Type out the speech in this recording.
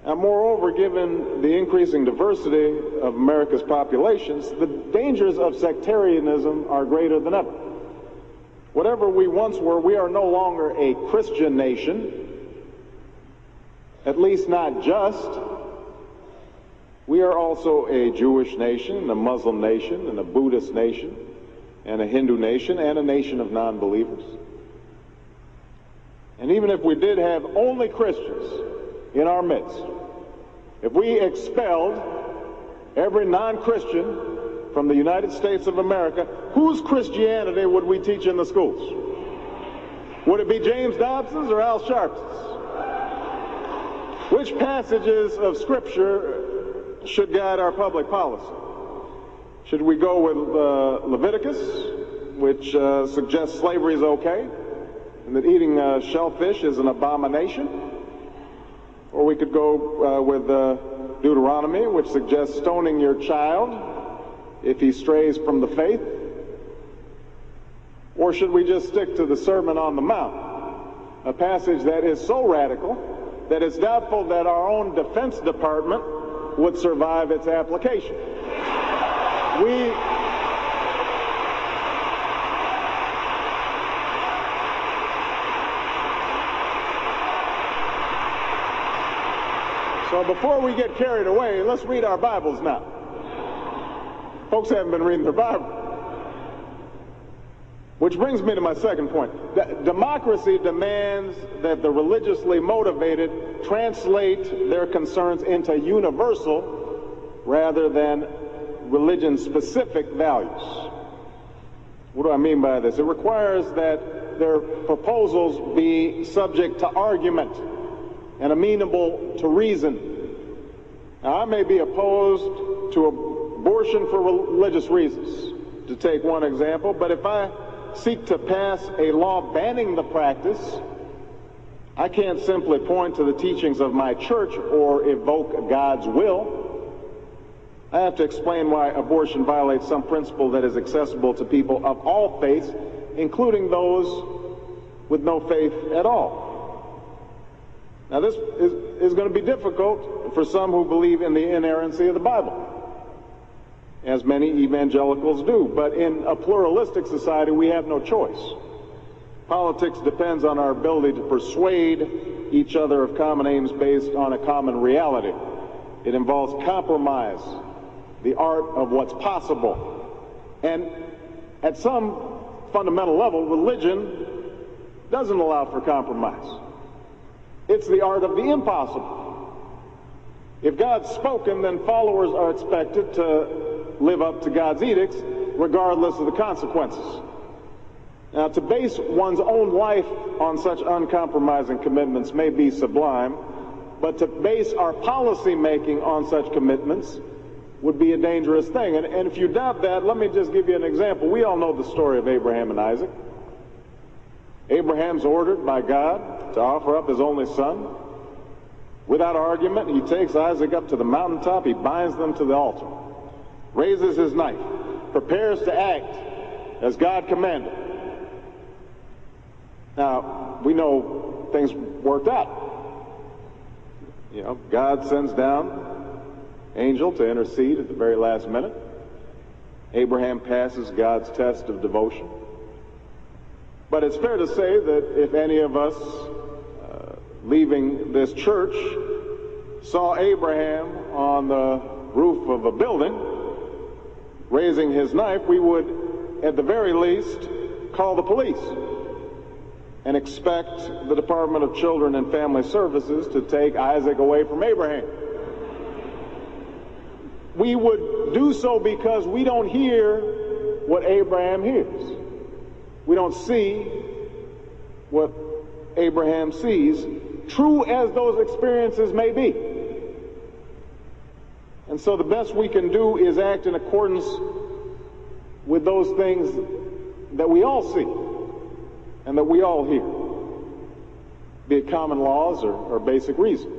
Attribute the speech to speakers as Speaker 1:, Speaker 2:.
Speaker 1: And moreover, given the increasing diversity of America's populations, the dangers of sectarianism are greater than ever. Whatever we once were, we are no longer a Christian nation, at least not just. We are also a Jewish nation, a Muslim nation, and a Buddhist nation, and a Hindu nation, and a nation of non-believers. And even if we did have only Christians in our midst, if we expelled every non-Christian from the United States of America, whose Christianity would we teach in the schools? Would it be James Dobson's or Al Sharpton's? Which passages of Scripture should guide our public policy? Should we go with Leviticus, which suggests slavery is okay, and that eating shellfish is an abomination? Or we could go with Deuteronomy, which suggests stoning your child if he strays from the faith? Or should we just stick to the Sermon on the Mount, a passage that is so radical that it's doubtful that our own Defense Department would survive its application? So before we get carried away, let's read our Bibles now. Folks haven't been reading their Bible. Which brings me to my second point. Democracy demands that the religiously motivated translate their concerns into universal rather than religion-specific values. What do I mean by this? It requires that their proposals be subject to argument and amenable to reason. Now, I may be opposed to abortion for religious reasons, to take one example, but if I seek to pass a law banning the practice, I can't simply point to the teachings of my church or evoke God's will. I have to explain why abortion violates some principle that is accessible to people of all faiths, including those with no faith at all. Now, this is going to be difficult for some who believe in the inerrancy of the Bible, as many evangelicals do. But in a pluralistic society, we have no choice. Politics depends on our ability to persuade each other of common aims based on a common reality. It involves compromise, the art of what's possible. And at some fundamental level, religion doesn't allow for compromise. It's the art of the impossible. If God's spoken, then followers are expected to live up to God's edicts, regardless of the consequences. Now, to base one's own life on such uncompromising commitments may be sublime, but to base our policy making on such commitments would be a dangerous thing. And if you doubt that, let me just give you an example. We all know the story of Abraham and Isaac. Abraham's ordered by God to offer up his only son. Without argument, he takes Isaac up to the mountaintop, he binds them to the altar, raises his knife, prepares to act as God commanded. Now, we know things worked out. You know, God sends down an angel to intercede at the very last minute. Abraham passes God's test of devotion. But it's fair to say that if any of us leaving this church saw Abraham on the roof of a building raising his knife, we would at the very least call the police and expect the Department of Children and Family Services to take Isaac away from Abraham. We would do so because we don't hear what Abraham hears. We don't see what Abraham sees, true as those experiences may be. And so the best we can do is act in accordance with those things that we all see and that we all hear, be it common laws or basic reason.